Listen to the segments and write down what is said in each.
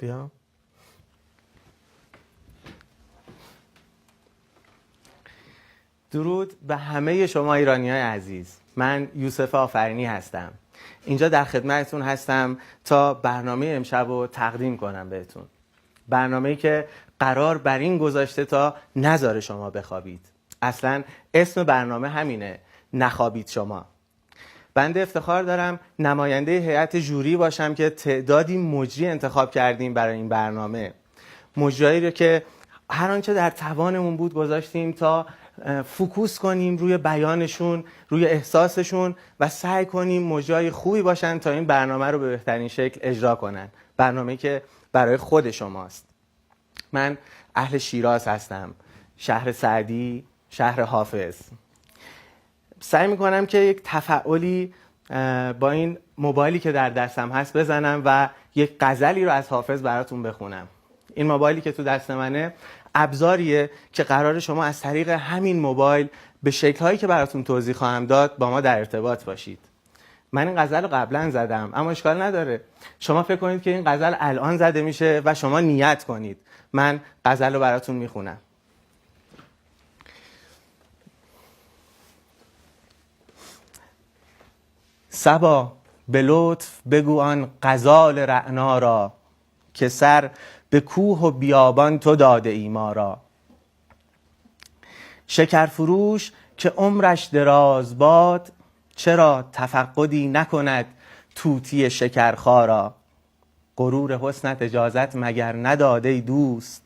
بیا. درود به همه شما ایرانیای عزیز. من یوسف آفرینی هستم. اینجا در خدمتتون هستم تا برنامه امشب رو تقدیم کنم بهتون. برنامه‌ای که قرار بر این گذاشته تا نذاره شما بخوابید. اصلا اسم برنامه همینه، نخوابید شما. بنده افتخار دارم نماینده هیئت ژوری باشم که تعدادی مجری انتخاب کردیم برای این برنامه. مجریایی رو که هر آنچه در توانمون بود گذاشتیم تا فوکوس کنیم روی بیانشون، روی احساسشون و سعی کنیم مجری خوبی باشن تا این برنامه رو به بهترین شکل اجرا کنن. برنامه‌ای که برای خود شماست. من اهل شیراز هستم، شهر سعدی، شهر حافظ. سعی میکنم که یک تفاعلی با این موبایلی که در دستم هست بزنم و یک غزلی رو از حافظ براتون بخونم. این موبایلی که تو دست منه ابزاریه که قرار شما از طریق همین موبایل به شکل‌هایی که براتون توضیح خواهم داد با ما در ارتباط باشید. من این غزل رو قبلا زدم اما اشکال نداره. شما فکر کنید که این غزل الان زده میشه و شما نیت کنید. من غزل رو براتون میخونم. صبا به لطف بگو آن غزال رعنا را که سر به کوه و بیابان تو داده ای ما را. شکرفروش که عمرش دراز باد چرا تفقدی نکند طوطی شکرخا را. غرور حسنت اجازت مگر نداده ای دوست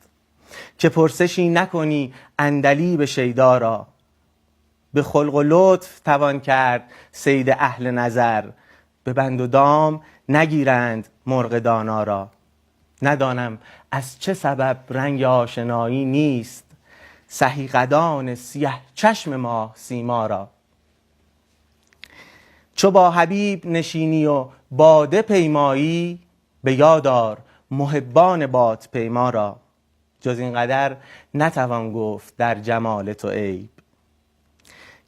که پرسشی نکنی عندلیب شیدا را. به خلق و لطف توان کرد صید اهل نظر به بند و دام نگیرند مرغ دانا را. ندانم از چه سبب رنگ آشنایی نیست سهی قدان سیه چشم ماه سیما را. چو با حبیب نشینی و باده پیمایی به یاد آر محبان باد پیما را. جز این قدر نتوان گفت در جمال تو عیب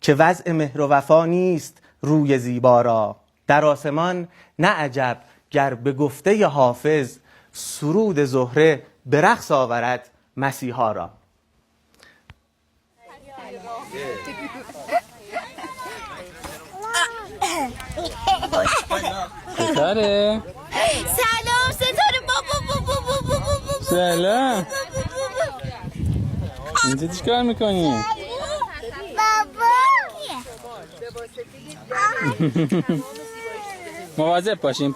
که وضع مهر و وفا نیست روی زیبا را. در آسمان نه عجب گر به گفته حافظ سرود زهره به رقص آورد مسیحا را. ستاره سلام ستاره بابا سلام. اینجا چی کار میکنی؟ مواظب باشین.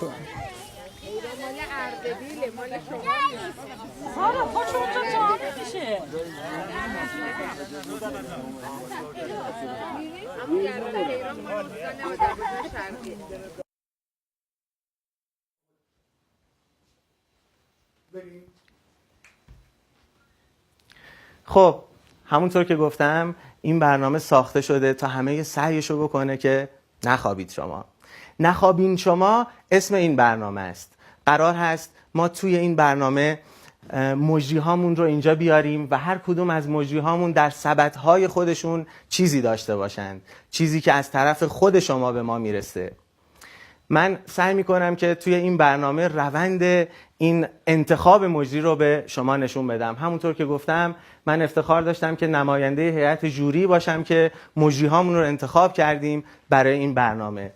خب همونطور که گفتم این برنامه ساخته شده تا همه سعیشو بکنه که نخوابید شما. نخوابین شما اسم این برنامه است. قرار هست ما توی این برنامه مجری هامون رو اینجا بیاریم و هر کدوم از مجری هامون در سبدهای خودشون چیزی داشته باشند، چیزی که از طرف خود شما به ما میرسه. من سعی میکنم که توی این برنامه روند این انتخاب مجری رو به شما نشون بدم. همونطور که گفتم من افتخار داشتم که نماینده هیئت ژوری باشم که مجری هامون رو انتخاب کردیم برای این برنامه.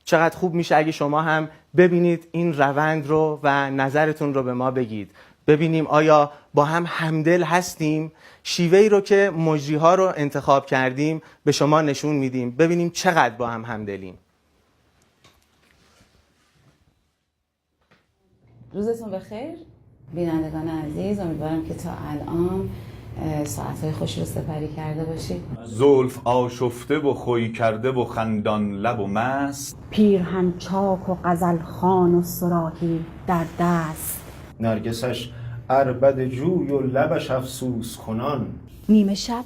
چقدر خوب میشه اگه شما هم ببینید این روند رو و نظرتون رو به ما بگید. ببینیم آیا با هم همدل هستیم؟ شیوهی رو که مجری ها رو انتخاب کردیم به شما نشون میدیم. ببینیم چقدر با هم همدلیم. روزتون بخیر بینندگان عزیز. امیدوارم که تا الان ساعتهای خوشی رو سپری کرده باشید. زلف آشفته و خوی کرده و خندان لب و مست، پیرهن چاک و غزل خوان و صراحی در دست، نرگسش عربد جوی و لبش افسوس کنان، نیمه شب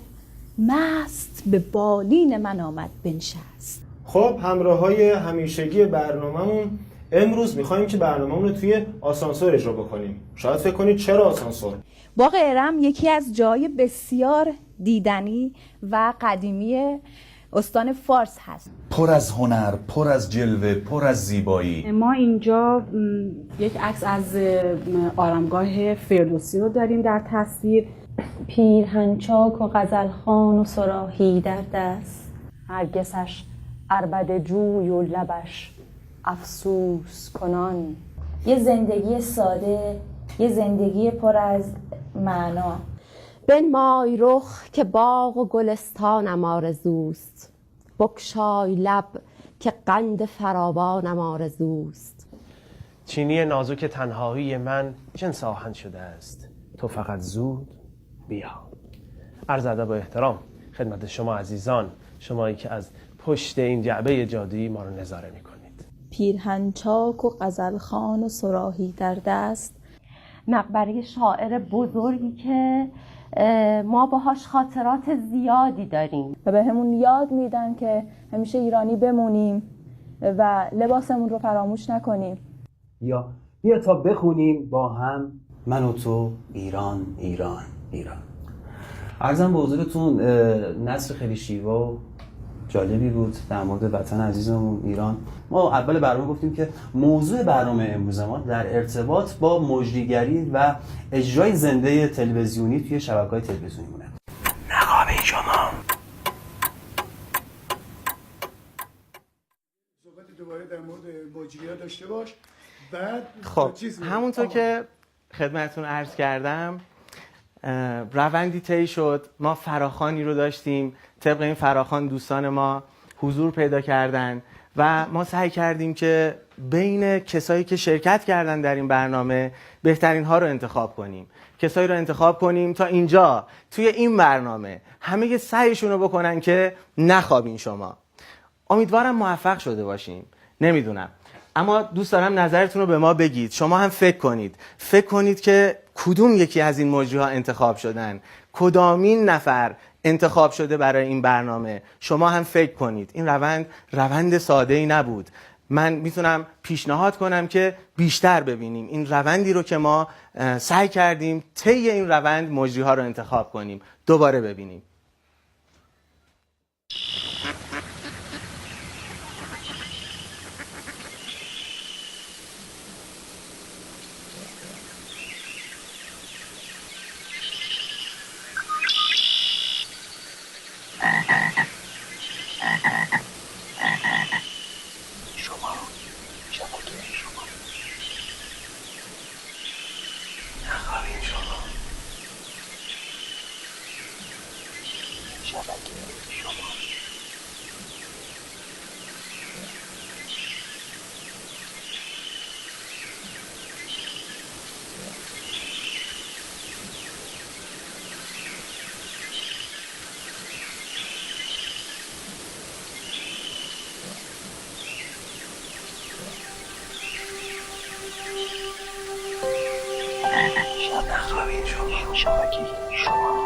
مست به بالین من آمد بنشست. خب همراهای همیشگی برنامه‌مون امروز میخوایم که برنامه‌مون رو توی آسانسور اجرا بکنیم. شاید فکر کنید چرا آسانسور؟ باغ ارم یکی از جای بسیار دیدنی و قدیمی استان فارس هست. پر از هنر، پر از جلوه، پر از زیبایی. ما اینجا یک عکس از آرامگاه فردوسی رو داریم در تصویر. پیرهن چاک و غزلخوان و صراحی در دست، هرگسش عربده جوی و لبش افسوس کنان. یه زندگی ساده، یه زندگی پر از معنا. بنمای رخ که باغ و گلستانم آرزوست، بگشای لب که قند فراوانم آرزوست. چینی نازک تنهایی من جنس آهن شده است، تو فقط زود بیا. عرض ادب و احترام خدمت شما عزیزان، شمایی که از پشت این جعبه جادویی ما رو نظاره میکنید. پیرهن چاک و غزلخوان و صراحی در دست، مقبره شاعر بزرگی که ما باهاش خاطرات زیادی داریم و به همون یاد میدن که همیشه ایرانی بمونیم و لباسمون رو فراموش نکنیم. یا بیا تا بخونیم با هم من و تو ایران ایران ایران. عرضم به حضورتون نثر خیلی شیوا و جالبی بود در مورد وطن عزیزمون ایران. ما اول برنامه گفتیم که موضوع برنامه امروز ما در ارتباط با مجریگری و اجرای زنده تلویزیونی توی شبکه‌های تلویزیونی مونه. نقابه شما. صحبت دوباره در مورد مجری‌ها داشته باش. بعد خب همونطور که خدمتتون عرض کردم روندی طی شد. ما فراخوانی رو داشتیم، طبق این فراخوان دوستان ما حضور پیدا کردن و ما سعی کردیم که بین کسایی که شرکت کردن در این برنامه بهترین ها رو انتخاب کنیم، کسایی رو انتخاب کنیم تا اینجا توی این برنامه همه سعیشون رو بکنن که نخوابین شما. امیدوارم موفق شده باشیم، نمیدونم، اما دوست دارم نظرتون رو به ما بگید. شما هم فکر کنید که کدوم یکی از این مجری‌ها انتخاب شدن، کدامین نفر انتخاب شده برای این برنامه. شما هم فکر کنید. این روند ساده‌ای نبود. من میتونم پیشنهاد کنم که بیشتر ببینیم این روندی رو که ما سعی کردیم طی این روند مجری‌ها رو انتخاب کنیم، دوباره ببینیم. شبکه شما